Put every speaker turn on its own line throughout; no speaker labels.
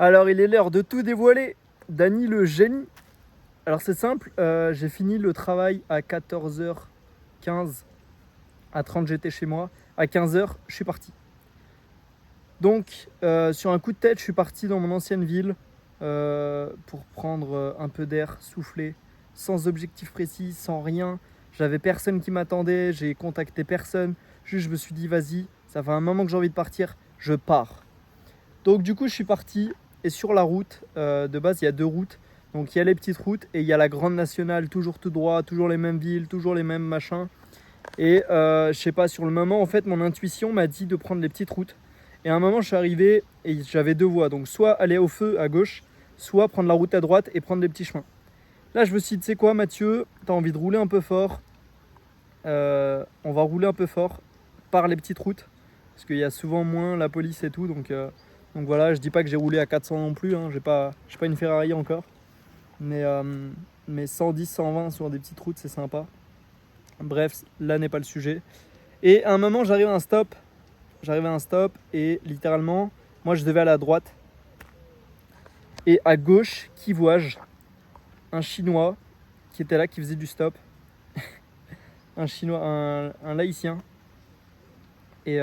Alors, il est l'heure de tout dévoiler. Dany le génie. Alors, c'est simple, j'ai fini le travail à 14h15. À 30, j'étais chez moi. À 15h, je suis parti. Donc, sur un coup de tête, je suis parti dans mon ancienne ville pour prendre un peu d'air, souffler, sans objectif précis, sans rien. J'avais personne qui m'attendait, j'ai contacté personne. Juste, je me suis dit, vas-y, ça fait un moment que j'ai envie de partir, je pars. Donc, du coup, je suis parti. Et sur la route, de base, il y a deux routes. Donc, il y a les petites routes et il y a la grande nationale, toujours tout droit, toujours les mêmes villes, toujours les mêmes machins. Et je sais pas, sur le moment, en fait, mon intuition m'a dit de prendre les petites routes. Et à un moment, je suis arrivé et j'avais deux voies. Donc, soit aller au feu à gauche, soit prendre la route à droite et prendre les petits chemins. Là, je me suis dit, tu sais quoi, Mathieu, t'as envie de rouler un peu fort. On va rouler un peu fort par les petites routes. Parce qu'il y a souvent moins la police et tout. Donc voilà, je dis pas que j'ai roulé à 400 non plus. J'ai pas une Ferrari encore. Mais 110, 120 sur des petites routes, c'est sympa. Bref, là n'est pas le sujet. Et à un moment, j'arrive à un stop. Et littéralement, moi je devais aller à droite. Et à gauche, qui vois-je? Un Chinois qui était là, qui faisait du stop. Un Chinois, un laïcien. Et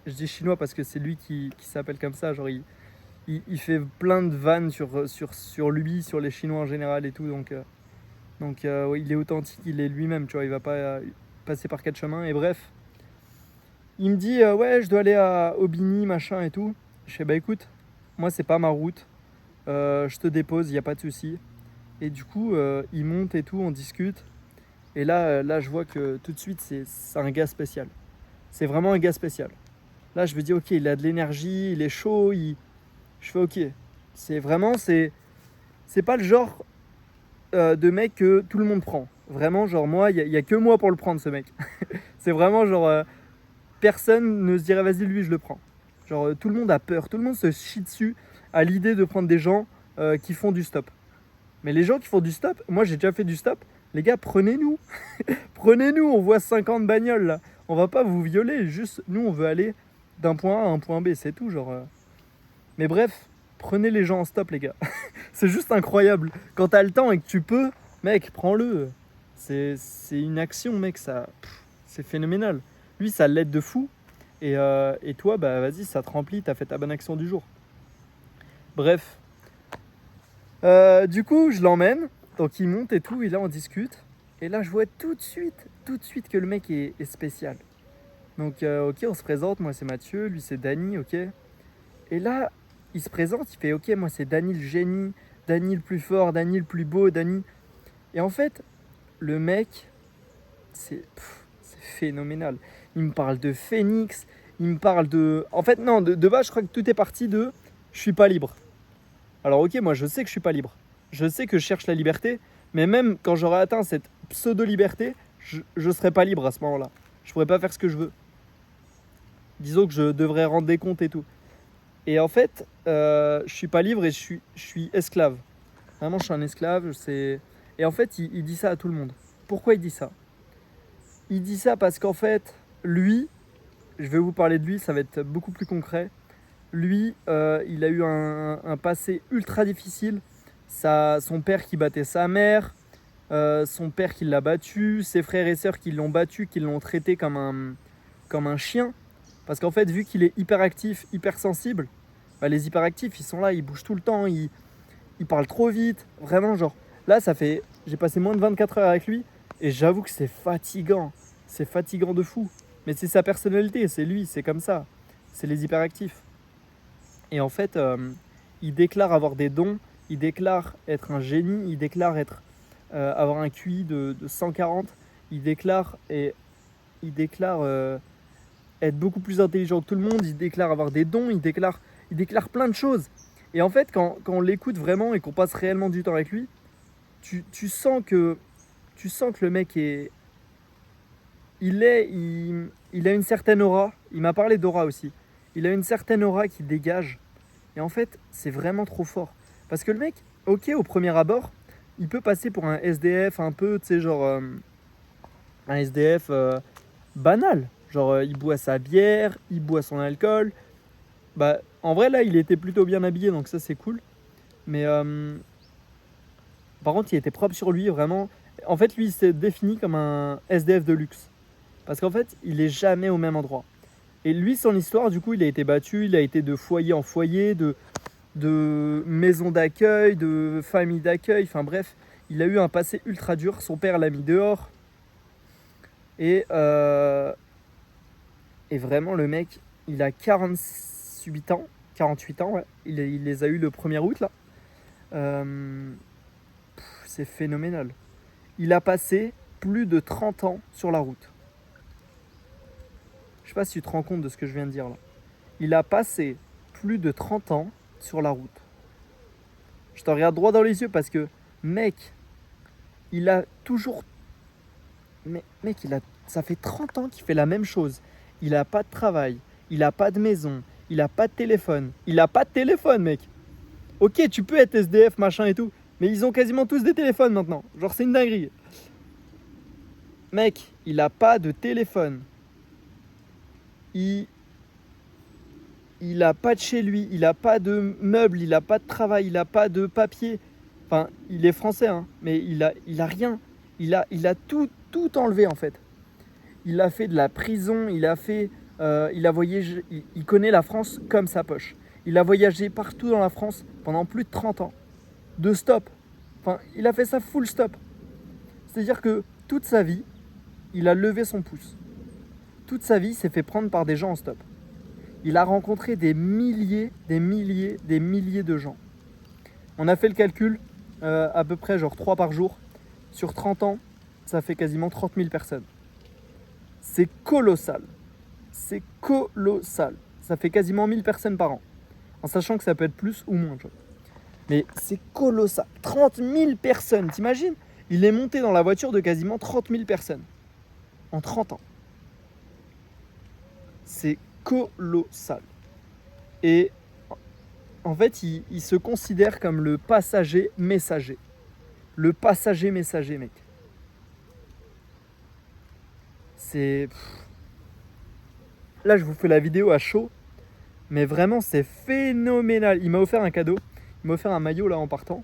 je dis chinois parce que c'est lui qui s'appelle comme ça. Genre, il fait plein de vannes sur lui, sur les Chinois en général et tout. Donc ouais, il est authentique, il est lui-même, tu vois. Il va pas passer par quatre chemins. Et bref, il me dit ouais, je dois aller à Aubigny, machin et tout. Je fais bah écoute, moi c'est pas ma route. Je te dépose, il n'y a pas de souci. Et du coup, il monte et tout, on discute. Et là, je vois que tout de suite, c'est un gars spécial. C'est vraiment un gars spécial. Là, je me dis, ok, il a de l'énergie, il est chaud. Je fais, ok. C'est pas le genre de mec que tout le monde prend. Vraiment, genre, moi, il y a que moi pour le prendre, ce mec. C'est vraiment genre, personne ne se dirait, vas-y, lui, je le prends. Genre, tout le monde a peur, tout le monde se chie dessus à l'idée de prendre des gens qui font du stop. Mais les gens qui font du stop, moi j'ai déjà fait du stop, les gars, prenez-nous. Prenez-nous, on voit 50 bagnoles là. On va pas vous violer, juste nous on veut aller d'un point A à un point B, c'est tout genre. Mais bref, prenez les gens en stop les gars. C'est juste incroyable. Quand t'as le temps et que tu peux, mec, prends-le. C'est une action mec, c'est phénoménal. Lui ça l'aide de fou. Et toi, bah vas-y, ça te remplit, t'as fait ta bonne action du jour. Bref. Du coup, je l'emmène. Donc il monte et tout, et là on discute. Et là je vois tout de suite que le mec est spécial. Donc ok, on se présente, moi c'est Mathieu, lui c'est Dany, ok. Et là, il se présente, il fait ok, moi c'est Dany le génie, Dany le plus fort, Dany le plus beau, Dany. Et en fait, le mec, c'est phénoménal. Il me parle de Phoenix, il me parle de... En fait non, de base je crois que tout est parti de je suis pas libre. Alors ok, moi je sais que je suis pas libre. Je sais que je cherche la liberté, mais même quand j'aurai atteint cette pseudo-liberté, je serai pas libre à ce moment-là. Je pourrais pas faire ce que je veux. Disons que je devrais rendre des comptes et tout. Et en fait, je suis pas libre et je suis esclave. Vraiment, je suis un esclave. Et en fait, il dit ça à tout le monde. Pourquoi il dit ça? Il dit ça parce qu'en fait, lui, je vais vous parler de lui, ça va être beaucoup plus concret. Lui, il a eu un passé ultra difficile. Son père qui battait sa mère, son père qui l'a battu, ses frères et sœurs qui l'ont battu, qui l'ont traité comme un chien. Parce qu'en fait, vu qu'il est hyperactif, hypersensible, bah, les hyperactifs, ils sont là, ils bougent tout le temps, ils parlent trop vite. Vraiment, genre, là, j'ai passé moins de 24 heures avec lui, et j'avoue que c'est fatigant. C'est fatigant de fou. Mais c'est sa personnalité, c'est lui, c'est comme ça. C'est les hyperactifs. Et en fait, il déclare avoir des dons, il déclare être un génie, il déclare avoir un QI de 140, il déclare être beaucoup plus intelligent que tout le monde, il déclare avoir des dons, il déclare plein de choses. Et en fait, quand on l'écoute vraiment et qu'on passe réellement du temps avec lui, tu sens que le mec il a une certaine aura. Il m'a parlé d'aura aussi. Il a une certaine aura qui dégage. Et en fait, c'est vraiment trop fort. Parce que le mec, ok, au premier abord, il peut passer pour un SDF un peu, tu sais, genre un SDF banal. Genre, il boit sa bière, il boit son alcool. Bah, En vrai, là, il était plutôt bien habillé, donc ça, c'est cool. Mais par contre, il était propre sur lui, vraiment. En fait, lui, il s'est défini comme un SDF de luxe. Parce qu'en fait, il est jamais au même endroit. Et lui, son histoire, du coup, il a été battu, il a été de foyer en foyer, de maison d'accueil, de famille d'accueil. Enfin bref, il a eu un passé ultra dur. Son père l'a mis dehors. Et, euh, et vraiment, le mec, il a 48 ans. 48 ans, ouais. Il les a eu le 1er août, là. Euh, c'est phénoménal. Il a passé plus de 30 ans sur la route. Je sais pas si tu te rends compte de ce que je viens de dire là. Il a passé plus de 30 ans sur la route. Je te regarde droit dans les yeux parce que, mec, il a toujours... Mec, ça fait 30 ans qu'il fait la même chose. Il a pas de travail, il a pas de maison, il a pas de téléphone. Il a pas de téléphone, mec. Ok, tu peux être SDF, machin et tout, mais ils ont quasiment tous des téléphones maintenant. Genre, c'est une dinguerie. Mec, il a pas de téléphone. Il, il a pas de chez lui, il a pas de meubles, il a pas de travail, il a pas de papier. Enfin, il est français, hein, mais il a rien. Il a tout enlevé en fait. Il a fait de la prison, il a voyagé, il connaît la France comme sa poche. Il a voyagé partout dans la France pendant plus de 30 ans. De stop. Enfin, il a fait ça full stop. C'est-à-dire que toute sa vie, il a levé son pouce. Toute sa vie, il s'est fait prendre par des gens en stop. Il a rencontré des milliers de gens. On a fait le calcul, à peu près genre 3 par jour. Sur 30 ans, ça fait quasiment 30 000 personnes. C'est colossal. C'est colossal. Ça fait quasiment 1000 personnes par an. En sachant que ça peut être plus ou moins. Mais c'est colossal. 30 000 personnes, t'imagines? Il est monté dans la voiture de quasiment 30 000 personnes. En 30 ans. C'est colossal. Et en fait, il se considère comme le passager messager. Le passager messager, mec. C'est... Là, je vous fais la vidéo à chaud. Mais vraiment, c'est phénoménal. Il m'a offert un cadeau. Il m'a offert un maillot, là, en partant.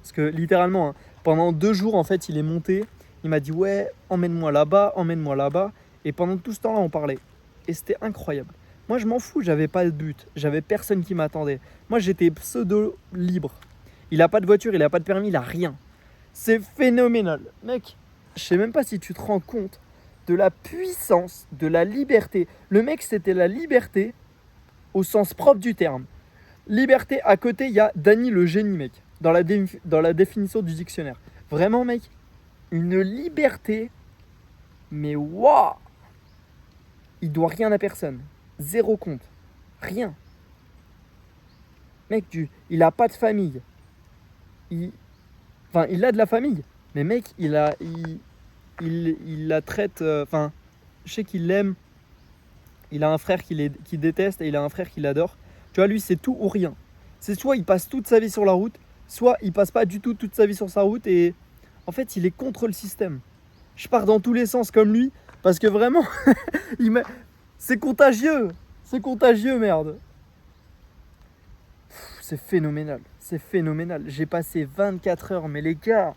Parce que, littéralement, hein, pendant 2 jours, en fait, il est monté. Il m'a dit, ouais, emmène-moi là-bas, emmène-moi là-bas. Et pendant tout ce temps-là, on parlait. Et c'était incroyable. Moi, je m'en fous, j'avais pas de but. J'avais personne qui m'attendait. Moi, j'étais pseudo-libre. Il a pas de voiture, il a pas de permis, il a rien. C'est phénoménal. Mec, je sais même pas si tu te rends compte de la puissance, de la liberté. Le mec, c'était la liberté au sens propre du terme. Liberté, à côté, il y a Dany le génie, mec. Dans la définition du dictionnaire. Vraiment, mec, une liberté, mais waouh! Il doit rien à personne. Zéro compte. Rien. Mec, il a pas de famille. Enfin, il a de la famille. Mais mec, il la traite... Enfin, je sais qu'il l'aime. Il a un frère qui déteste et il a un frère qui l'adore. Tu vois, lui, c'est tout ou rien. C'est soit il passe toute sa vie sur la route, soit il passe pas du tout toute sa vie sur sa route et... En fait, il est contre le système. Je pars dans tous les sens comme lui parce que vraiment, c'est contagieux. C'est contagieux, merde. C'est phénoménal. C'est phénoménal. J'ai passé 24 heures, mais les gars,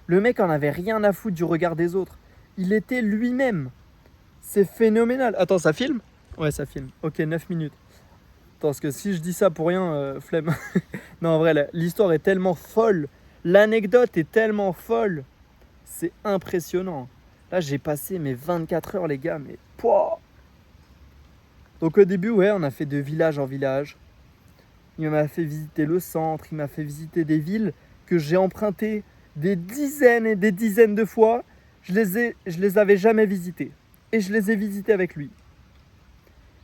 le mec en avait rien à foutre du regard des autres. Il était lui-même. C'est phénoménal. Attends, ça filme? Ouais, ça filme. Ok, 9 minutes. Attends, parce que si je dis ça pour rien, flemme. Non, en vrai, l'histoire est tellement folle. L'anecdote est tellement folle. C'est impressionnant. Là, j'ai passé mes 24 heures, les gars, mais pouah. Donc au début, ouais, on a fait de village en village. Il m'a fait visiter le centre, il m'a fait visiter des villes que j'ai empruntées des dizaines et des dizaines de fois. Je les avais jamais visitées. Et je les ai visitées avec lui.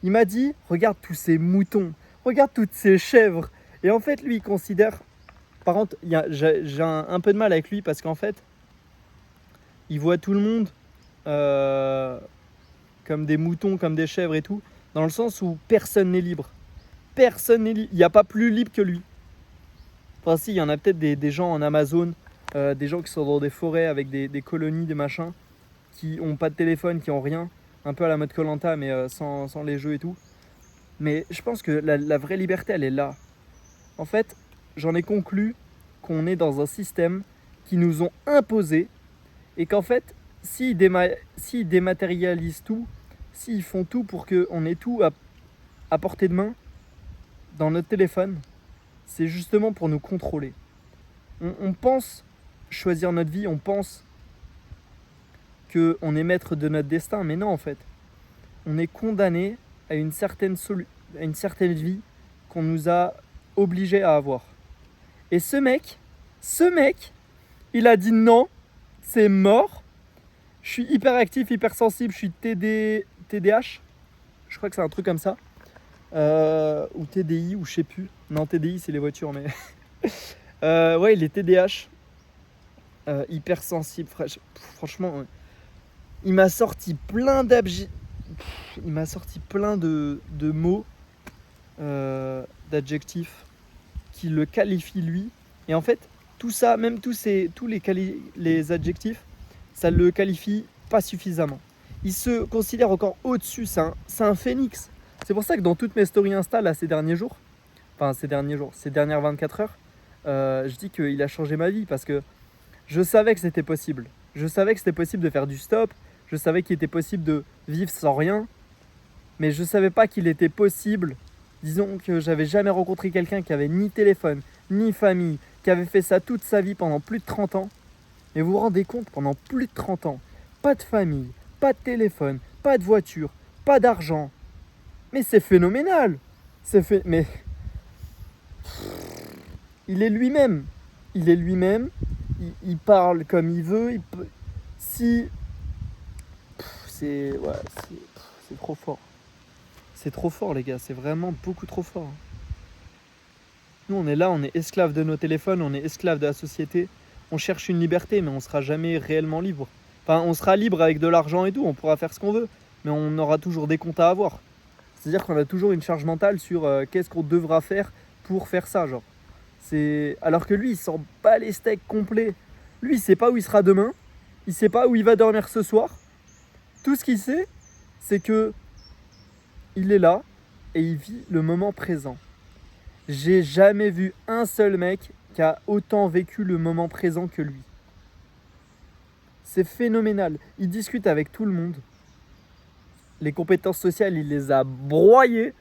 Il m'a dit, regarde tous ces moutons, regarde toutes ces chèvres. Et en fait, lui, il considère... Par contre, j'ai un peu de mal avec lui parce qu'en fait, il voit tout le monde comme des moutons, comme des chèvres et tout, dans le sens où personne n'est libre. Personne n'est libre. Il n'y a pas plus libre que lui. Enfin, si, il y en a peut-être des gens en Amazon, des gens qui sont dans des forêts avec des colonies, des machins, qui n'ont pas de téléphone, qui n'ont rien. Un peu à la mode Koh-Lanta, mais sans les jeux et tout. Mais je pense que la vraie liberté, elle est là. En fait, j'en ai conclu qu'on est dans un système qui nous ont imposé et qu'en fait, s'ils dématérialisent tout, s'ils font tout pour qu'on ait tout à portée de main dans notre téléphone, c'est justement pour nous contrôler. On pense choisir notre vie, on pense qu'on est maître de notre destin, mais non en fait. On est condamné à une certaine vie qu'on nous a obligé à avoir. Et ce mec, il a dit non, c'est mort. Je suis hyperactif, hypersensible, je suis TDH. Je crois que c'est un truc comme ça. Ou TDI, ou je sais plus. Non, TDI, c'est les voitures, mais... ouais, il est TDH. Hypersensible. Franchement, il m'a sorti plein il m'a sorti plein de mots, d'adjectifs qui le qualifient lui. Et en fait, tout ça, même tous les adjectifs, ça le qualifie pas suffisamment. Il se considère encore au-dessus, c'est un phénix. C'est pour ça que dans toutes mes stories Insta, là, ces dernières 24 heures, je dis qu'il a changé ma vie parce que je savais que c'était possible. Je savais que c'était possible de faire du stop, je savais qu'il était possible de vivre sans rien, mais je savais pas qu'il était possible, disons que j'avais jamais rencontré quelqu'un qui avait ni téléphone, ni famille, qui avait fait ça toute sa vie pendant plus de 30 ans. Et vous vous rendez compte, pendant plus de 30 ans, pas de famille, pas de téléphone, pas de voiture, pas d'argent. Mais c'est phénoménal. Mais il est lui-même. Il parle comme il veut. C'est trop fort. C'est trop fort, les gars. C'est vraiment beaucoup trop fort. Nous, on est là, on est esclaves de nos téléphones, on est esclaves de la société. On cherche une liberté, mais on sera jamais réellement libre. Enfin, on sera libre avec de l'argent et tout, on pourra faire ce qu'on veut, mais on aura toujours des comptes à avoir. C'est-à-dire qu'on a toujours une charge mentale sur qu'est-ce qu'on devra faire pour faire ça, genre. Alors que lui, il s'en bat les steaks complets. Lui, il sait pas où il sera demain, il sait pas où il va dormir ce soir. Tout ce qu'il sait, c'est que il est là et il vit le moment présent. J'ai jamais vu un seul mec qui a autant vécu le moment présent que lui. C'est phénoménal. Il discute avec tout le monde. Les compétences sociales, il les a broyées.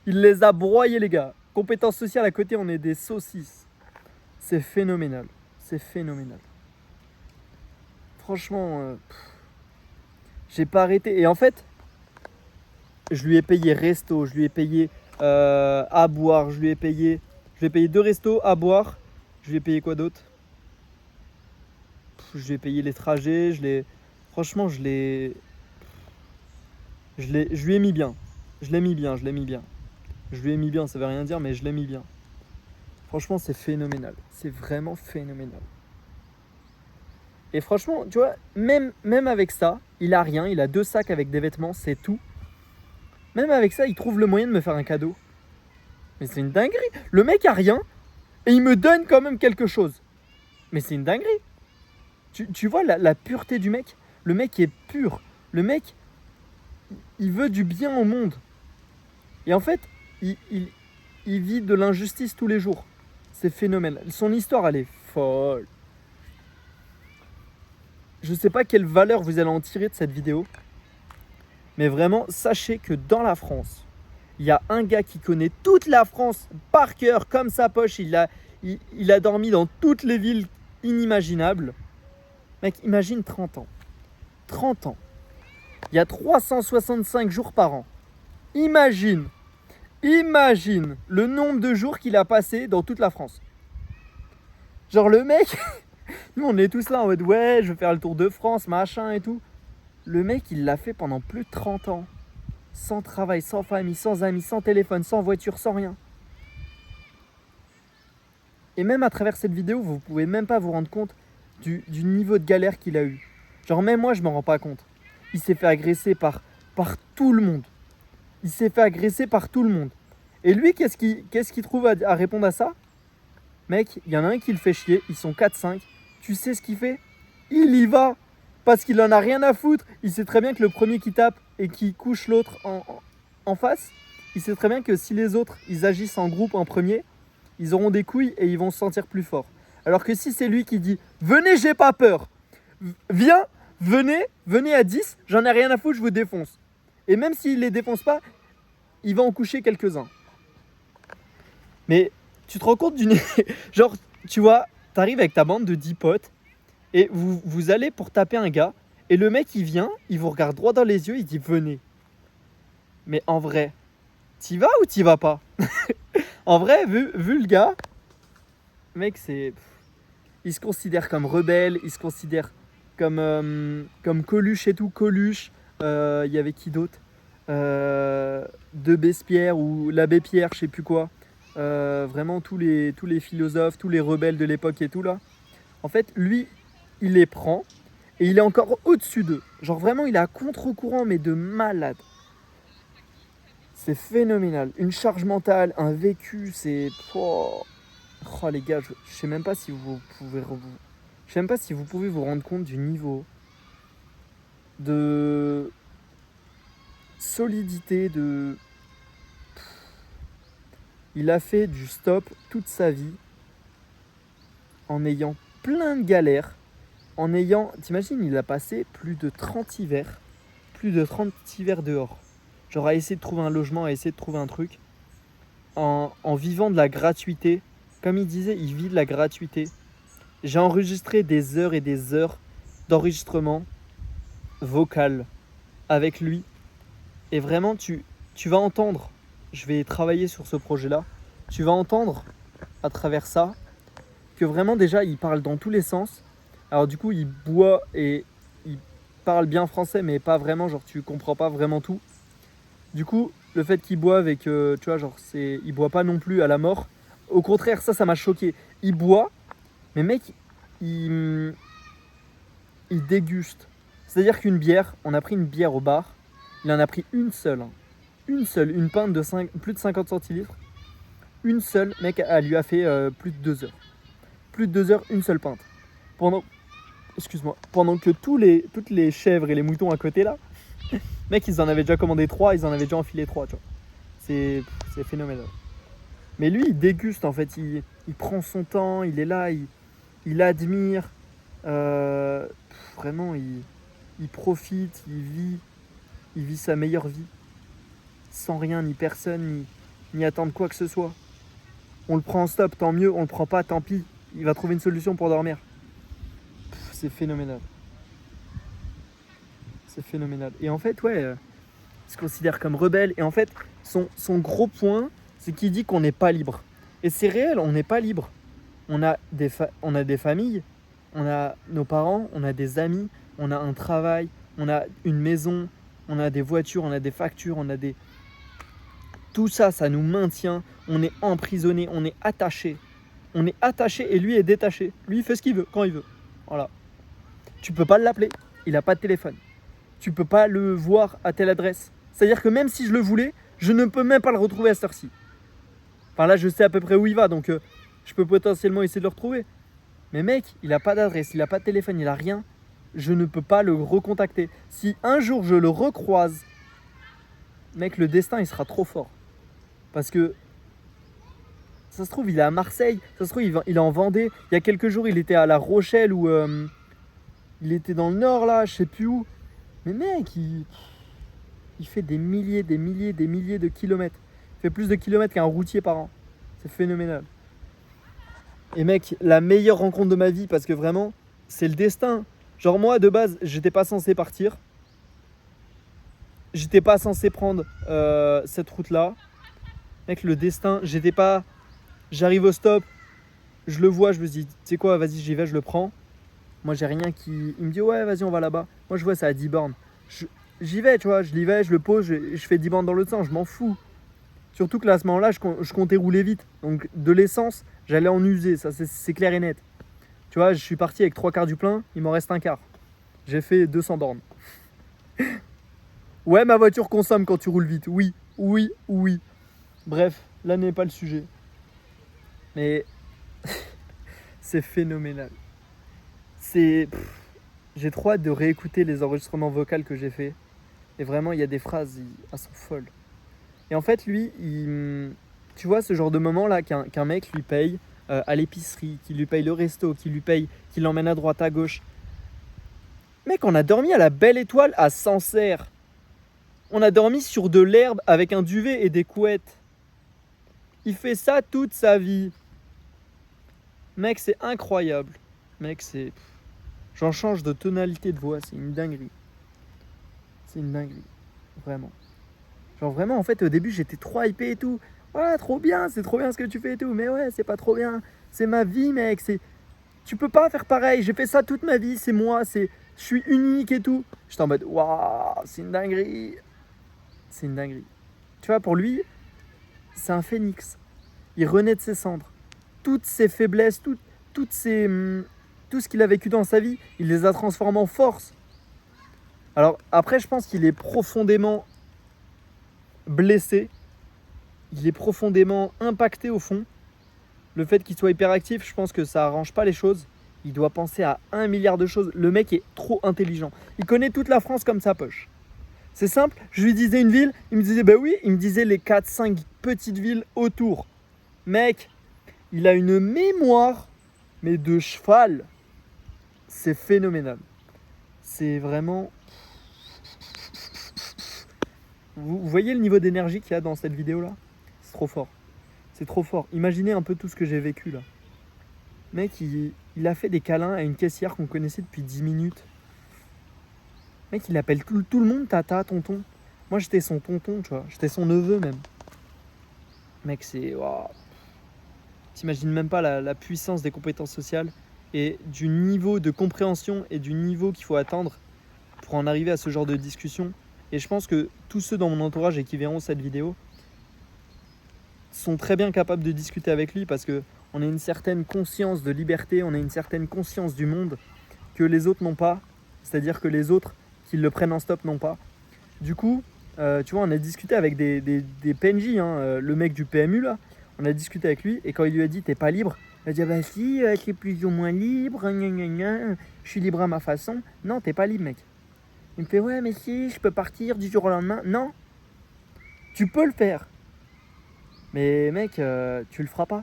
Il les a broyées, les gars. Compétences sociales, à côté, on est des saucisses. C'est phénoménal. C'est phénoménal. Franchement, j'ai pas arrêté. Et en fait, je lui ai payé resto, je lui ai payé à boire, je lui ai payé 2 restos à boire. Je lui ai payé quoi d'autre? Je lui ai payé les trajets, franchement, je lui ai mis bien. Je l'ai mis bien. Je lui ai mis bien, ça veut rien dire, mais je l'ai mis bien. Franchement, c'est phénoménal. C'est vraiment phénoménal. Et franchement, tu vois, même avec ça, il a rien. Il a 2 sacs avec des vêtements, c'est tout. Même avec ça, il trouve le moyen de me faire un cadeau. Mais c'est une dinguerie. Le mec a rien et il me donne quand même quelque chose. Mais c'est une dinguerie. Tu vois la pureté du mec? Le mec est pur. Le mec, il veut du bien au monde. Et en fait, il vit de l'injustice tous les jours. C'est phénoménal. Son histoire, elle est folle. Je ne sais pas quelle valeur vous allez en tirer de cette vidéo. Mais vraiment, sachez que dans la France, il y a un gars qui connaît toute la France par cœur, comme sa poche. Il a dormi dans toutes les villes inimaginables. Mec, imagine 30 ans. 30 ans. Il y a 365 jours par an. Imagine le nombre de jours qu'il a passé dans toute la France. Genre le mec, nous on est tous là en mode ouais, je vais faire le tour de France, machin et tout. Le mec, il l'a fait pendant plus de 30 ans. Sans travail, sans famille, sans amis, sans téléphone, sans voiture, sans rien. Et même à travers cette vidéo, vous pouvez même pas vous rendre compte du niveau de galère qu'il a eu. Genre même moi, je m'en rends pas compte. Il s'est fait agresser par tout le monde. Il s'est fait agresser par tout le monde. Et lui, qu'est-ce qu'il trouve à répondre à ça? Mec, il y en a un qui le fait chier, ils sont 4-5. Tu sais ce qu'il fait? Il y va. Parce qu'il en a rien à foutre. Il sait très bien que le premier qui tape et qui couche l'autre en face, il sait très bien que si les autres, ils agissent en groupe en premier, ils auront des couilles et ils vont se sentir plus forts. Alors que si c'est lui qui dit « Venez, j'ai pas peur. Viens, venez à 10, j'en ai rien à foutre, je vous défonce. » Et même s'il les défonce pas, il va en coucher quelques-uns. Mais tu te rends compte d'une... Genre, tu vois, t'arrives avec ta bande de 10 potes et vous allez pour taper un gars et le mec, il vient, il vous regarde droit dans les yeux, il dit « Venez. » Mais en vrai, t'y vas ou t'y vas pas? En vrai, vu le gars, mec, il se considère comme rebelle, il se considère comme Coluche et tout. Coluche, il y avait qui d'autre De Bespierre ou l'abbé Pierre, je sais plus quoi. Vraiment tous les philosophes, tous les rebelles de l'époque et tout là. En fait, lui, il les prend et il est encore au-dessus d'eux. Genre vraiment, il est à contre-courant, mais de malade. C'est phénoménal. Une charge mentale, un vécu, c'est... Oh, les gars, je sais même pas si vous pouvez... Je sais même pas si vous pouvez vous rendre compte du niveau de solidité, de... Il a fait du stop toute sa vie en ayant plein de galères, en ayant... T'imagines, il a passé plus de 30 hivers dehors. Genre à essayer de trouver un logement, à essayer de trouver un truc, en vivant de la gratuité. Comme il disait, il vit de la gratuité. J'ai enregistré des heures et des heures d'enregistrement vocal avec lui. Et vraiment, tu vas entendre, je vais travailler sur ce projet-là, tu vas entendre à travers ça que vraiment déjà, il parle dans tous les sens. Alors du coup, il boit et il parle bien français, mais pas vraiment, genre tu comprends pas vraiment tout. Du coup, le fait qu'il boive et que, tu vois, genre, il boit pas non plus à la mort. Au contraire, ça m'a choqué. Il boit, mais mec, il déguste. C'est-à-dire qu'une bière, on a pris une bière au bar, il en a pris une seule. Une pinte de plus de 50 centilitres. Une seule, mec, elle lui a fait plus de 2 heures. Plus de 2 heures, une seule pinte. Pendant que toutes les chèvres et les moutons à côté là, mec, ils en avaient déjà commandé 3, ils en avaient déjà enfilé 3, tu vois. C'est phénoménal. Mais lui, il déguste en fait, il prend son temps, il est là, il admire. Vraiment, il profite, il vit sa meilleure vie. Sans rien, ni personne, ni attendre quoi que ce soit. On le prend en stop, tant mieux, on le prend pas, tant pis. Il va trouver une solution pour dormir. C'est phénoménal. C'est phénoménal. Et en fait, ouais, il se considère comme rebelle. Et en fait, son gros point, c'est qu'il dit qu'on n'est pas libre. Et c'est réel, on n'est pas libre. On a des familles, on a nos parents, on a des amis, on a un travail, on a une maison, on a des voitures, on a des factures, on a des... Tout ça, ça nous maintient. On est emprisonné, on est attaché. On est attaché et lui est détaché. Lui, il fait ce qu'il veut, quand il veut. Voilà. Tu peux pas l'appeler, il n'a pas de téléphone. Tu peux pas le voir à telle adresse. C'est-à-dire que même si je le voulais, je ne peux même pas le retrouver à cette heure-ci. Enfin là, je sais à peu près où il va, donc je peux potentiellement essayer de le retrouver. Mais mec, il n'a pas d'adresse, il n'a pas de téléphone, il n'a rien. Je ne peux pas le recontacter. Si un jour je le recroise, mec, le destin, il sera trop fort. Parce que ça se trouve, il est à Marseille, ça se trouve, il est en Vendée. Il y a quelques jours, il était à La Rochelle ou il était dans le nord là, je sais plus où. Mais mec, il fait des milliers de kilomètres. Il fait plus de kilomètres qu'un routier par an. C'est phénoménal. Et mec, la meilleure rencontre de ma vie, parce que vraiment, c'est le destin. Genre moi, de base, j'étais pas censé partir. J'étais pas censé prendre cette route-là. Mec, le destin, j'arrive au stop, je le vois, je me dis, tu sais quoi, vas-y, j'y vais, je le prends. Moi, j'ai rien qui... Il me dit, ouais, vas-y, on va là-bas. Moi, je vois, c'est à 10 bornes. J'y vais, tu vois, je le pose, je fais 10 bornes dans l'autre sens, je m'en fous. Surtout que là, à ce moment-là, je comptais rouler vite. Donc, de l'essence, j'allais en user, ça, c'est clair et net. Tu vois, je suis parti avec 3/4 du plein, il m'en reste un quart. J'ai fait 200 bornes. Ouais, ma voiture consomme quand tu roules vite. Oui. Bref, là n'est pas le sujet. Mais c'est phénoménal. J'ai trop hâte de réécouter les enregistrements vocaux que j'ai fait. Et vraiment, il y a des phrases, elles sont folles. Et en fait, lui, tu vois, ce genre de moment là qu'un mec lui paye à l'épicerie, qui lui paye le resto, qui l'emmène à droite, à gauche. Mec, on a dormi à la Belle Étoile à Sancerre. On a dormi sur de l'herbe avec un duvet et des couettes. Il fait ça toute sa vie. Mec, c'est incroyable. Mec, c'est... J'en change de tonalité de voix, c'est une dinguerie. C'est une dinguerie. Vraiment. Genre vraiment, en fait, au début, j'étais trop hypé et tout. Ouais, trop bien, c'est trop bien ce que tu fais et tout. Mais ouais, c'est pas trop bien. C'est ma vie, mec. Tu peux pas faire pareil. J'ai fait ça toute ma vie. C'est moi. Je suis unique et tout. J'étais en mode, waouh, c'est une dinguerie. C'est une dinguerie. Tu vois, pour lui, c'est un phénix. Il renaît de ses cendres. Toutes ses faiblesses, tout ce qu'il a vécu dans sa vie, il les a transformées en force. Alors après, je pense qu'il est profondément blessé. Il est profondément impacté au fond. Le fait qu'il soit hyperactif, je pense que ça arrange pas les choses. Il doit penser à 1 milliard de choses. Le mec est trop intelligent. Il connaît toute la France comme sa poche. C'est simple, je lui disais une ville, il me disait bah oui, il me disait les 4-5 petites villes autour. Mec, il a une mémoire, mais de cheval. C'est phénoménal. C'est vraiment... Vous voyez le niveau d'énergie qu'il y a dans cette vidéo-là? C'est trop fort. C'est trop fort. Imaginez un peu tout ce que j'ai vécu là. Mec, il a fait des câlins à une caissière qu'on connaissait depuis 10 minutes. Mec, il appelle tout le monde tata, tonton. Moi, j'étais son tonton, tu vois. J'étais son neveu même. Mec, c'est... Wow. T'imagines même pas la puissance des compétences sociales et du niveau de compréhension et du niveau qu'il faut atteindre pour en arriver à ce genre de discussion. Et je pense que tous ceux dans mon entourage et qui verront cette vidéo sont très bien capables de discuter avec lui parce qu'on a une certaine conscience de liberté, on a une certaine conscience du monde que les autres n'ont pas. C'est-à-dire que les autres qui le prennent en stop n'ont pas. Du coup, tu vois, on a discuté avec des PNJ, hein, le mec du PMU là. On a discuté avec lui et quand il lui a dit t'es pas libre, il a dit ah bah si, c'est plus ou moins libre, gna gna gna, je suis libre à ma façon. Non, t'es pas libre mec. Il me fait ouais mais si, je peux partir du jour au lendemain. Non, tu peux le faire. Mais mec, tu le feras pas.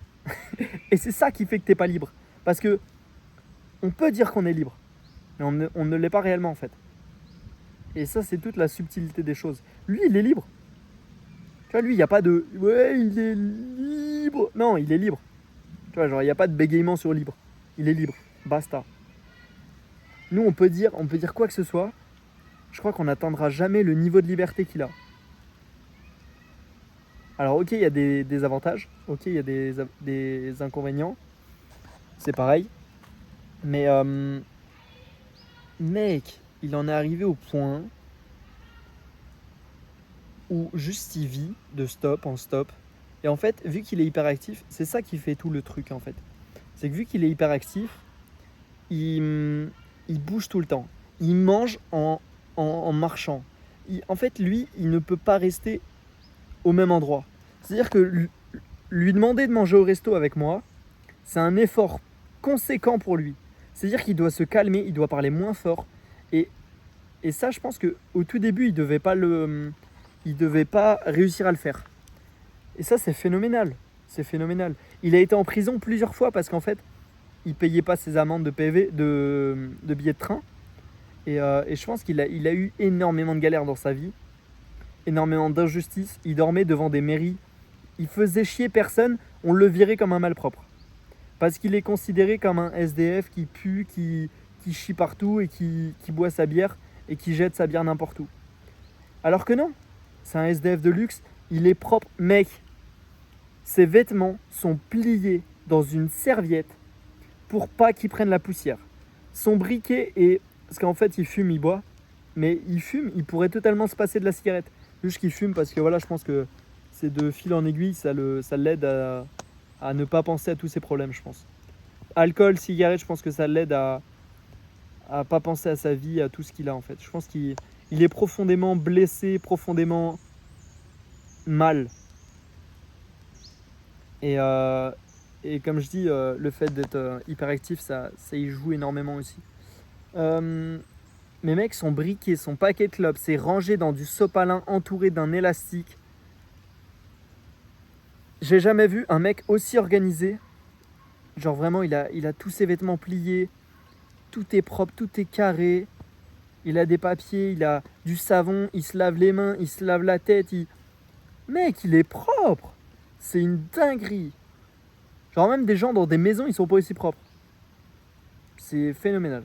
Et c'est ça qui fait que t'es pas libre. Parce que on peut dire qu'on est libre, mais on ne l'est pas réellement en fait. Et ça c'est toute la subtilité des choses. Lui il est libre. Tu vois, lui il n'y a pas de ouais il est libre. Non, il est libre. Tu vois, genre il n'y a pas de bégaiement sur libre. Il est libre. Basta. Nous on peut dire quoi que ce soit. Je crois qu'on n'atteindra jamais le niveau de liberté qu'il a. Alors ok, il y a des avantages, ok, il y a des inconvénients, c'est pareil. Mais mec, il en est arrivé au point où juste il vit de stop en stop. Et en fait, vu qu'il est hyperactif, c'est ça qui fait tout le truc en fait. C'est que vu qu'il est hyperactif, il bouge tout le temps. Il mange en marchant. En fait, lui, il ne peut pas rester au même endroit. C'est-à-dire que lui demander de manger au resto avec moi, c'est un effort conséquent pour lui. C'est-à-dire qu'il doit se calmer, il doit parler moins fort. Et, et ça, je pense qu'au tout début, il devait pas réussir à le faire. Et ça, c'est phénoménal. C'est phénoménal. Il a été en prison plusieurs fois parce qu'en fait, il payait pas ses amendes de PV, de billets de train. Et je pense qu'il a eu énormément de galères dans sa vie, énormément d'injustices. Il dormait devant des mairies. Il faisait chier personne, on le virait comme un malpropre. Parce qu'il est considéré comme un SDF qui pue, qui chie partout et qui boit sa bière et qui jette sa bière n'importe où. Alors que non, c'est un SDF de luxe, il est propre. Mec, ses vêtements sont pliés dans une serviette pour pas qu'il prenne la poussière. Son briquet est... Parce qu'en fait, il fume, il boit. Mais il fume, il pourrait totalement se passer de la cigarette. Juste qu'il fume parce que voilà, je pense que c'est de fil en aiguille, ça l'aide à ne pas penser à tous ses problèmes, je pense. Alcool, cigarette, je pense que ça l'aide à pas penser à sa vie, à tout ce qu'il a en fait. Je pense qu'il est profondément blessé, profondément mal. Et comme je dis, le fait d'être hyperactif, ça y joue énormément aussi. Mes mecs, son briquet, son paquet de clopes, c'est rangé dans du sopalin entouré d'un élastique. J'ai jamais vu un mec aussi organisé. Genre vraiment, il a tous ses vêtements pliés. Tout est propre, tout est carré. Il a des papiers, il a du savon, il se lave les mains, il se lave la tête. Mec, il est propre. C'est une dinguerie. Genre même des gens dans des maisons, ils sont pas aussi propres. C'est phénoménal.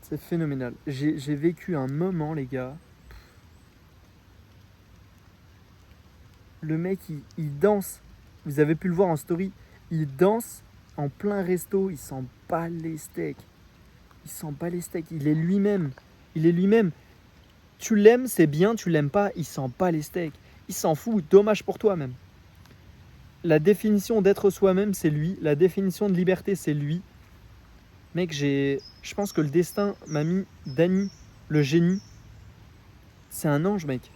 C'est phénoménal. J'ai vécu un moment, les gars. Le mec, il danse. Vous avez pu le voir en story. Il danse en plein resto. Il s'en bat les steaks. Il s'en bat les steaks. Il est lui-même. Il est lui-même. Tu l'aimes, c'est bien. Tu l'aimes pas, il s'en bat les steaks. Il s'en fout. Dommage pour toi même. La définition d'être soi-même, c'est lui. La définition de liberté, c'est lui. Mec, je pense que le destin m'a mis Dany, le génie. C'est un ange, mec.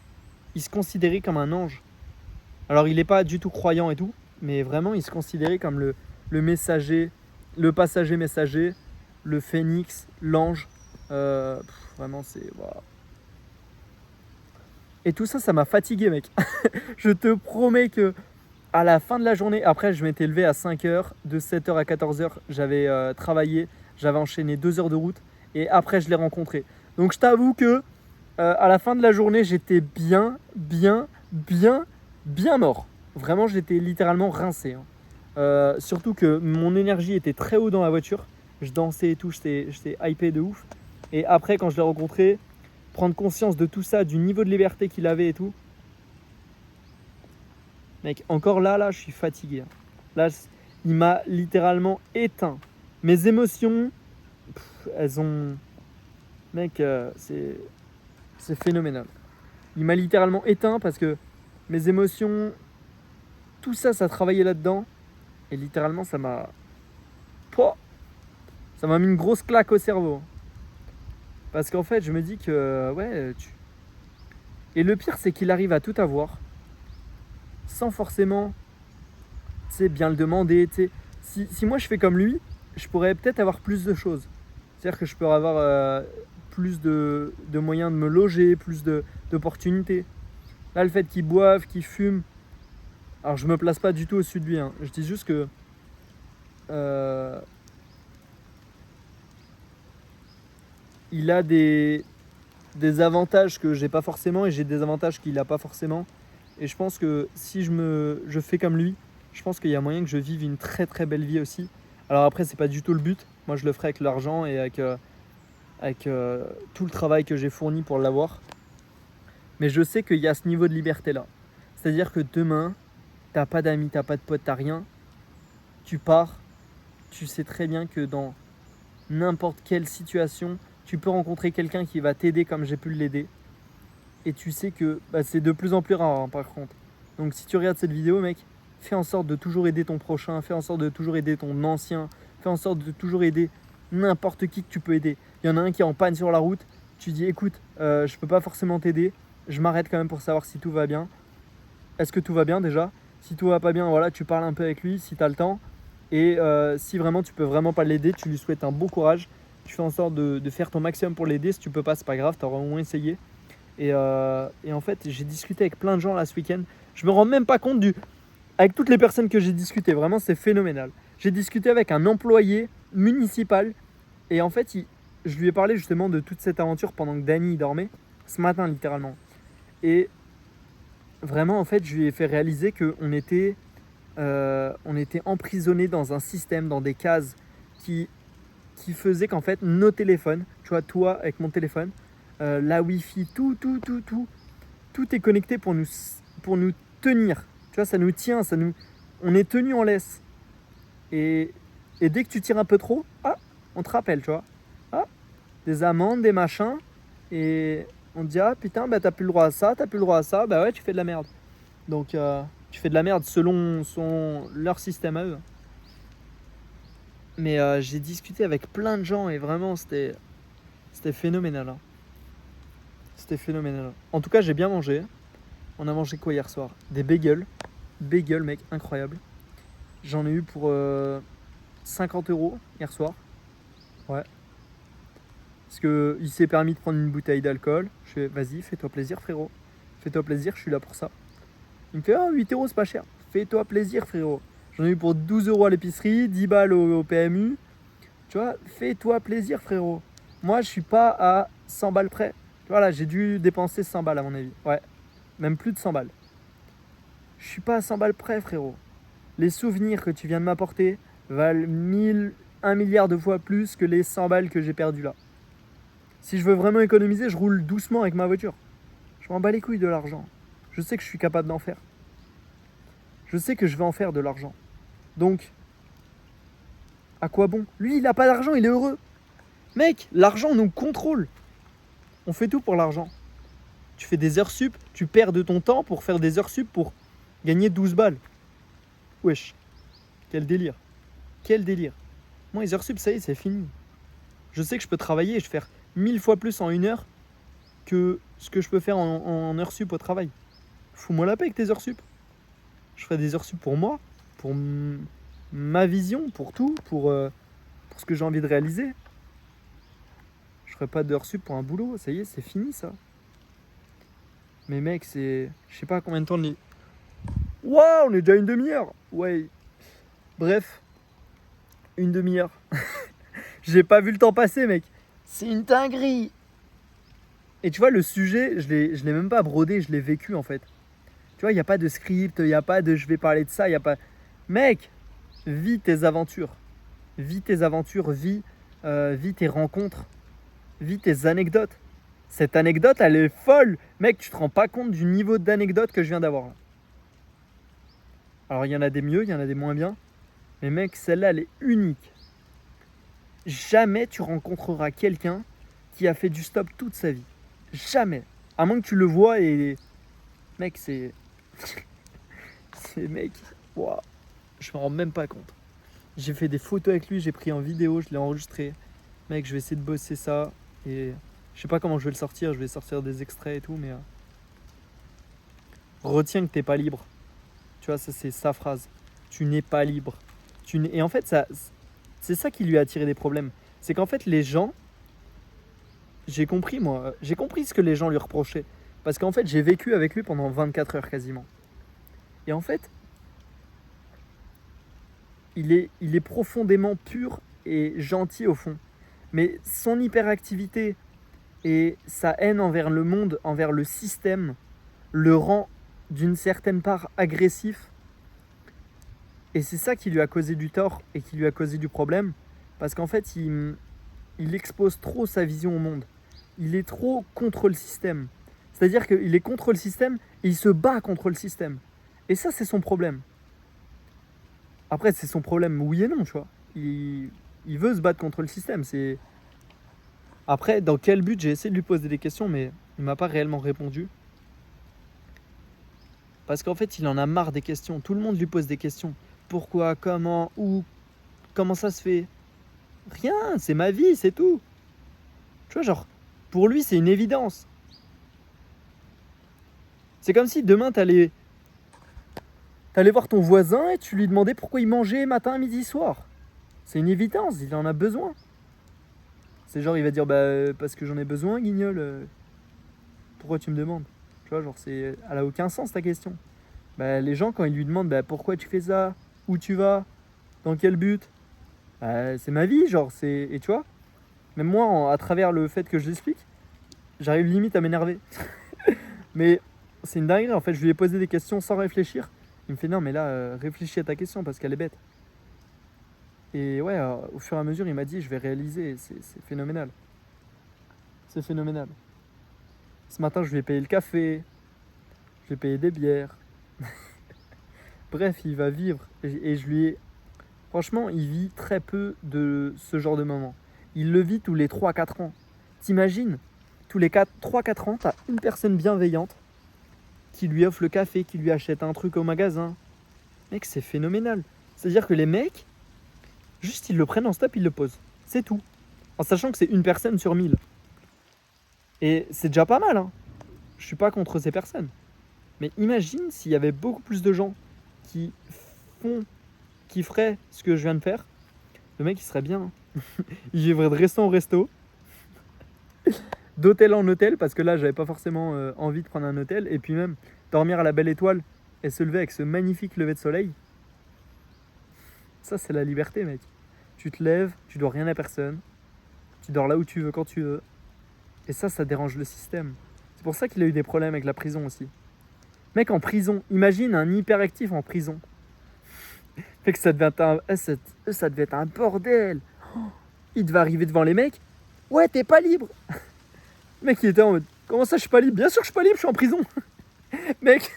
Il se considérait comme un ange. Alors, il n'est pas du tout croyant et tout, mais vraiment, il se considérait comme le messager, le passager messager, le phénix, l'ange. Vraiment, c'est... Wow. Et tout ça, ça m'a fatigué, mec. Je te promets que à la fin de la journée, après, je m'étais levé à 5h, de 7h à 14h, j'avais travaillé, j'avais enchaîné 2 heures de route, et après, je l'ai rencontré. Donc, je t'avoue que à la fin de la journée, j'étais bien mort. Vraiment, j'étais littéralement rincé. Hein. Surtout que mon énergie était très haut dans la voiture. Je dansais et tout, j'étais hypé de ouf. Et après, quand je l'ai rencontré, prendre conscience de tout ça, du niveau de liberté qu'il avait et tout. Mec, encore là, je suis fatigué. Là, il m'a littéralement éteint. Mes émotions, elles ont... Mec, c'est phénoménal. Il m'a littéralement éteint parce que mes émotions, tout ça, ça travaillait là-dedans. Et littéralement, ça m'a mis une grosse claque au cerveau. Parce qu'en fait, je me dis que, ouais, Et le pire, c'est qu'il arrive à tout avoir sans forcément, bien le demander. Si moi, je fais comme lui, je pourrais peut-être avoir plus de choses. C'est-à-dire que je peux avoir plus de moyens de me loger, plus d'opportunités. Là, le fait qu'il boive, qu'il fume, alors je me place pas du tout au-dessus de lui. Hein. Je dis juste que il a des avantages que j'ai pas forcément et j'ai des avantages qu'il a pas forcément. Et je pense que si je fais comme lui, je pense qu'il y a moyen que je vive une très très belle vie aussi. Alors après, c'est pas du tout le but. Moi, je le ferai avec l'argent et avec tout le travail que j'ai fourni pour l'avoir. Mais je sais qu'il y a ce niveau de liberté là. C'est-à-dire que demain, t'as pas d'amis, t'as pas de potes, t'as rien. Tu pars, tu sais très bien que dans n'importe quelle situation, tu peux rencontrer quelqu'un qui va t'aider comme j'ai pu l'aider. Et tu sais que c'est de plus en plus rare hein, par contre. Donc si tu regardes cette vidéo, mec, fais en sorte de toujours aider ton prochain, fais en sorte de toujours aider ton ancien, fais en sorte de toujours aider n'importe qui que tu peux aider. Il y en a un qui est en panne sur la route, tu dis écoute, je peux pas forcément t'aider, je m'arrête quand même pour savoir si tout va bien. Est-ce que tout va bien déjà? Si tout va pas bien, voilà, tu parles un peu avec lui si tu as le temps. Et si vraiment tu peux vraiment pas l'aider, tu lui souhaites un bon courage. Tu fais en sorte de faire ton maximum pour l'aider. Si tu peux pas, c'est pas grave, tu auras au moins essayé. Et en fait, j'ai discuté avec plein de gens là ce week-end. Je me rends même pas compte avec toutes les personnes que j'ai discuté. Vraiment, c'est phénoménal. J'ai discuté avec un employé municipal. Et en fait, je lui ai parlé justement de toute cette aventure pendant que Dany dormait. Ce matin, littéralement. Et vraiment, en fait, je lui ai fait réaliser qu'on était emprisonné dans un système, dans des cases qui faisait qu'en fait, nos téléphones, tu vois, toi avec mon téléphone, la Wi-Fi, tout est connecté pour nous tenir. Tu vois, ça nous tient, on est tenu en laisse. Et dès que tu tires un peu trop, on te rappelle, tu vois. Des amendes, des machins. Et on te dit, putain, t'as plus le droit à ça, bah ouais, tu fais de la merde. Donc, tu fais de la merde selon leur système à eux. Mais j'ai discuté avec plein de gens et vraiment, c'était phénoménal. Hein. C'était phénoménal. En tout cas, j'ai bien mangé. On a mangé quoi hier soir? Des bagels. Bagels, mec, incroyable. J'en ai eu pour 50 € hier soir. Ouais. Parce qu'il s'est permis de prendre une bouteille d'alcool. Je fais, vas-y, fais-toi plaisir, frérot. fais-toi plaisir, je suis là pour ça. Il me fait, ah, 8 euros, c'est pas cher. Fais-toi plaisir, frérot. J'en ai eu pour 12 euros à l'épicerie, 10 balles au PMU. Tu vois, fais-toi plaisir, frérot. Moi, je suis pas à 100 balles près. Tu vois, là, j'ai dû dépenser 100 balles, à mon avis. Ouais, même plus de 100 balles. Je suis pas à 100 balles près, frérot. Les souvenirs que tu viens de m'apporter valent 1 milliard de fois plus que les 100 balles que j'ai perdues là. Si je veux vraiment économiser, je roule doucement avec ma voiture. Je m'en bats les couilles de l'argent. Je sais que je suis capable d'en faire. Je sais que je vais en faire de l'argent. Donc, à quoi bon? Lui, il a pas d'argent, il est heureux. Mec, l'argent nous contrôle. On fait tout pour l'argent. Tu fais des heures sup, tu perds de ton temps pour faire des heures sup pour gagner 12 balles. Wesh, quel délire. Quel délire. Moi, les heures sup, ça y est, c'est fini. Je sais que je peux travailler et je faire 1000 fois plus en 1 heure que ce que je peux faire en heures sup au travail. Fous-moi la paix avec tes heures sup. Je ferai des heures sup pour moi, pour ma vision, pour tout, pour ce que j'ai envie de réaliser. Je ferai pas d'heures sup pour un boulot, ça y est, c'est fini ça. Mais mec, c'est... Je sais pas combien de temps de... Waouh, on est déjà une demi-heure. Ouais. Bref, une demi-heure. J'ai pas vu le temps passer, mec. C'est une dinguerie. Et tu vois, le sujet, je l'ai même pas brodé, je l'ai vécu en fait. Tu vois, il n'y a pas de script, il n'y a pas de je vais parler de ça, il n'y a pas... Mec, vis tes aventures. Vis tes aventures, vis tes rencontres, vis tes anecdotes. Cette anecdote, elle est folle. Mec, tu te rends pas compte du niveau d'anecdote que je viens d'avoir là. Alors, il y en a des mieux, il y en a des moins bien. Mais mec, celle-là, elle est unique. Jamais tu rencontreras quelqu'un qui a fait du stop toute sa vie. Jamais. À moins que tu le vois et... Mec, c'est... c'est mec... Wow. Je me rends même pas compte. J'ai fait des photos avec lui, j'ai pris en vidéo, je l'ai enregistré. Mec, je vais essayer de bosser ça. Et je sais pas comment je vais le sortir, je vais sortir des extraits et tout, mais... Retiens que t'es pas libre. Tu vois, ça c'est sa phrase. Tu n'es pas libre. Et en fait, c'est ça qui lui a attiré des problèmes. C'est qu'en fait, les gens... J'ai compris, moi. J'ai compris ce que les gens lui reprochaient. Parce qu'en fait, j'ai vécu avec lui pendant 24 heures quasiment. Et en fait, il est profondément pur et gentil au fond. Mais son hyperactivité et sa haine envers le monde, envers le système, le rend d'une certaine part agressif. Et c'est ça qui lui a causé du tort et qui lui a causé du problème. Parce qu'en fait, il expose trop sa vision au monde. Il est trop contre le système. C'est-à-dire qu'il est contre le système et il se bat contre le système. Et ça, c'est son problème. Après, c'est son problème, oui et non, tu vois. Il veut se battre contre le système. Après, dans quel but? J'ai essayé de lui poser des questions, mais il m'a pas réellement répondu. Parce qu'en fait, il en a marre des questions. Tout le monde lui pose des questions. Pourquoi? Comment? Où? Comment ça se fait? Rien, c'est ma vie, c'est tout. Tu vois, genre, pour lui, c'est une évidence. C'est comme si demain, t'allais voir ton voisin et tu lui demandais pourquoi il mangeait matin, midi, soir. C'est une évidence, il en a besoin. C'est genre, il va dire, bah, parce que j'en ai besoin, guignol. Pourquoi tu me demandes? Tu vois, genre, elle a aucun sens ta question. Bah, les gens, quand ils lui demandent, bah, pourquoi tu fais ça? Où tu vas? Dans quel but? Bah, c'est ma vie, genre, et tu vois, même moi, à travers le fait que je l'explique, j'arrive limite à m'énerver. Mais c'est une dinguerie, en fait, je lui ai posé des questions sans réfléchir. Il me fait, non, mais là, réfléchis à ta question parce qu'elle est bête. Et ouais, au fur et à mesure, il m'a dit, je vais réaliser, c'est phénoménal. C'est phénoménal. Ce matin, je lui ai payé le café, je lui ai payé des bières. Bref, il va vivre. Et je lui ai... Franchement, il vit très peu de ce genre de moments. Il le vit tous les 3-4 ans. T'imagines, tous les 3-4 ans, t'as une personne bienveillante qui lui offre le café, qui lui achète un truc au magasin. Mec, c'est phénoménal. C'est-à-dire que les mecs, juste ils le prennent en stop, ils le posent. C'est tout. En sachant que c'est une personne sur 1000. Et c'est déjà pas mal, hein. Je suis pas contre ces personnes. Mais imagine s'il y avait beaucoup plus de gens qui feraient ce que je viens de faire. Le mec, il serait bien. Il vivrait de resto en resto. d'hôtel en hôtel, parce que là, j'avais pas forcément envie de prendre un hôtel. Et puis même, dormir à la Belle Étoile et se lever avec ce magnifique lever de soleil, ça, c'est la liberté, mec. Tu te lèves, tu dois rien à personne, tu dors là où tu veux, quand tu veux. Et ça dérange le système. C'est pour ça qu'il a eu des problèmes avec la prison aussi. Mec, en prison, imagine un hyperactif en prison. Fait que ça devait être un bordel. Il devait arriver devant les mecs. Ouais, t'es pas libre. Le mec, il était en mode, comment ça, je suis pas libre? Bien sûr, je suis pas libre, je suis en prison. Mec,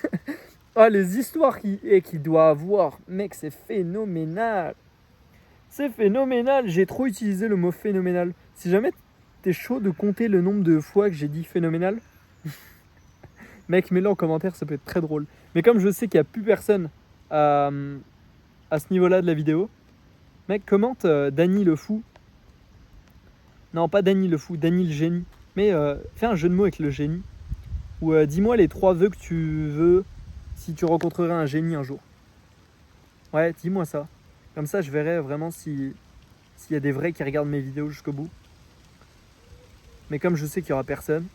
oh, les histoires qu'il doit avoir. Mec, c'est phénoménal. C'est phénoménal. J'ai trop utilisé le mot phénoménal. Si jamais t'es chaud de compter le nombre de fois que j'ai dit phénoménal, mec, mets-le en commentaire, ça peut être très drôle. Mais comme je sais qu'il n'y a plus personne à ce niveau-là de la vidéo, mec, commente Dany le fou. Non, pas Dany le fou, Dany le génie. Mais fais un jeu de mots avec le génie. Ou dis-moi les 3 vœux que tu veux si tu rencontrerais un génie un jour. Ouais, dis-moi ça. Comme ça, je verrai vraiment s'il y a des vrais qui regardent mes vidéos jusqu'au bout. Mais comme je sais qu'il n'y aura personne,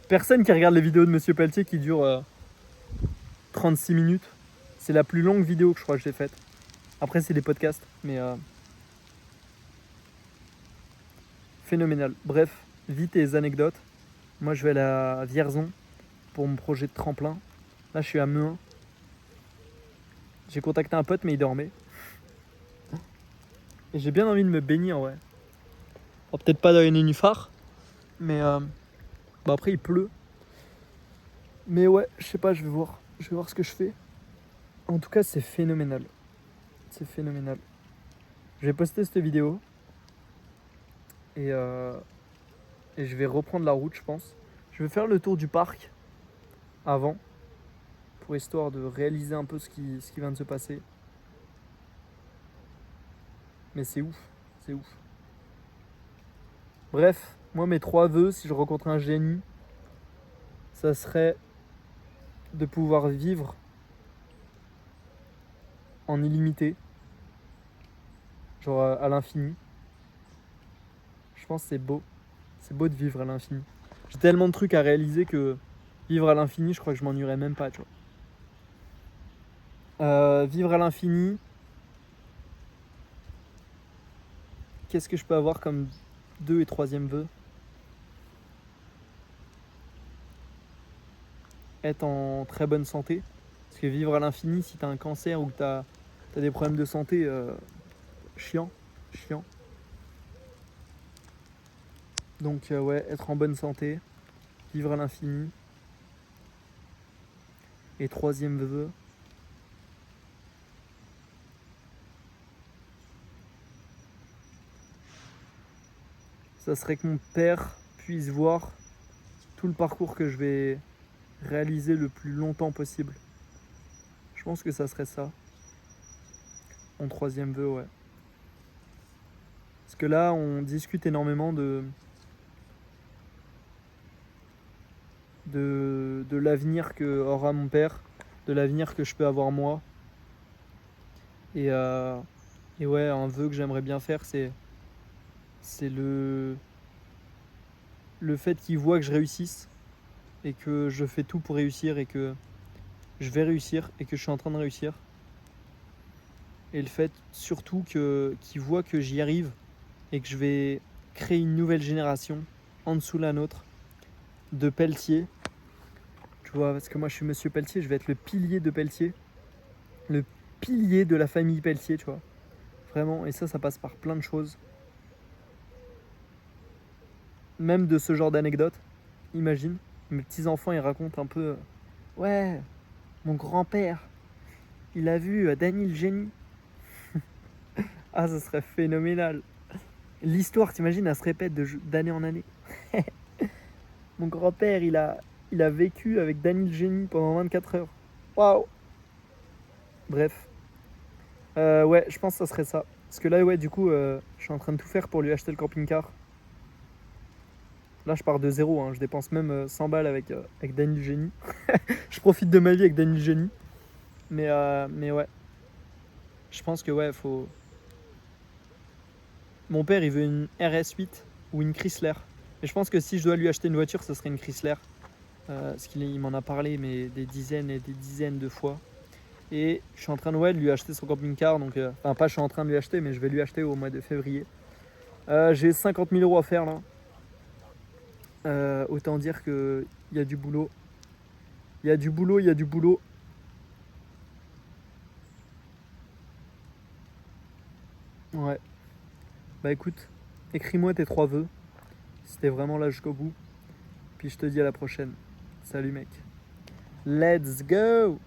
personne qui regarde les vidéos de Monsieur Pelletier qui durent 36 minutes. C'est la plus longue vidéo que je crois que j'ai faite. Après, c'est des podcasts, mais phénoménal. Bref, vite tes anecdotes. Moi, je vais à la Vierzon pour mon projet de tremplin. Là, je suis à Meuin. J'ai contacté un pote, mais il dormait. Et j'ai bien envie de me baigner, en vrai. Oh, peut-être pas dans les nénuphars, mais bah après, il pleut. Mais ouais, je sais pas, je vais voir. Je vais voir ce que je fais. En tout cas, c'est phénoménal. C'est phénoménal. Je vais poster cette vidéo. Et je vais reprendre la route, je pense. Je vais faire le tour du parc avant, pour histoire de réaliser un peu ce qui vient de se passer. Mais c'est ouf, c'est ouf. Bref, moi mes 3 vœux, si je rencontre un génie, ça serait de pouvoir vivre en illimité, genre à l'infini. Je pense que c'est beau de vivre à l'infini. J'ai tellement de trucs à réaliser que vivre à l'infini, je crois que je m'ennuierais même pas, tu vois. Vivre à l'infini, qu'est-ce que je peux avoir comme 2 et 3e vœu? Être en très bonne santé. Parce que vivre à l'infini, si t'as un cancer ou que t'as des problèmes de santé, chiant. Donc ouais, être en bonne santé, vivre à l'infini. Et 3e vœu, ça serait que mon père puisse voir tout le parcours que je vais réaliser le plus longtemps possible. Je pense que ça serait ça. Mon 3e vœu, ouais. Parce que là, on discute énormément de l'avenir que aura mon père, de l'avenir que je peux avoir moi. Et ouais, un vœu que j'aimerais bien faire, c'est le fait qu'il voit que je réussisse et que je fais tout pour réussir et que je vais réussir et que je suis en train de réussir. Et le fait surtout qu'il voit que j'y arrive et que je vais créer une nouvelle génération en dessous de la nôtre de Pelletier. Tu vois, parce que moi je suis Monsieur Pelletier, je vais être le pilier de Pelletier. Le pilier de la famille Pelletier, tu vois. Vraiment, et ça passe par plein de choses. Même de ce genre d'anecdotes. Imagine, mes petits-enfants, ils racontent un peu... Ouais, mon grand-père, il a vu Dany le génie. Ah, ça serait phénoménal. L'histoire, t'imagines, elle se répète d'année en année. Mon grand-père, il a vécu avec Dany le génie pendant 24 heures. Waouh. Bref. Ouais, je pense que ça serait ça. Parce que là, ouais, du coup, je suis en train de tout faire pour lui acheter le camping-car. Là, je pars de zéro, hein. Je dépense même 100 balles avec Dany le génie. Je profite de ma vie avec Dany le génie. Mais ouais. Je pense que, ouais, faut... Mon père, il veut une RS8 ou une Chrysler. Et je pense que si je dois lui acheter une voiture, ce serait une Chrysler. Parce qu'il m'en a parlé, mais des dizaines et des dizaines de fois. Et je suis en train de lui acheter son camping-car. Donc, enfin, pas je suis en train de lui acheter, mais je vais lui acheter au mois de février. J'ai 50 000 euros à faire là. Autant dire qu'il y a du boulot. Il y a du boulot, il y a du boulot. Ouais. Bah écoute, écris-moi tes 3 vœux. Si t'es vraiment là jusqu'au bout. Puis je te dis à la prochaine. Salut mec. Let's go!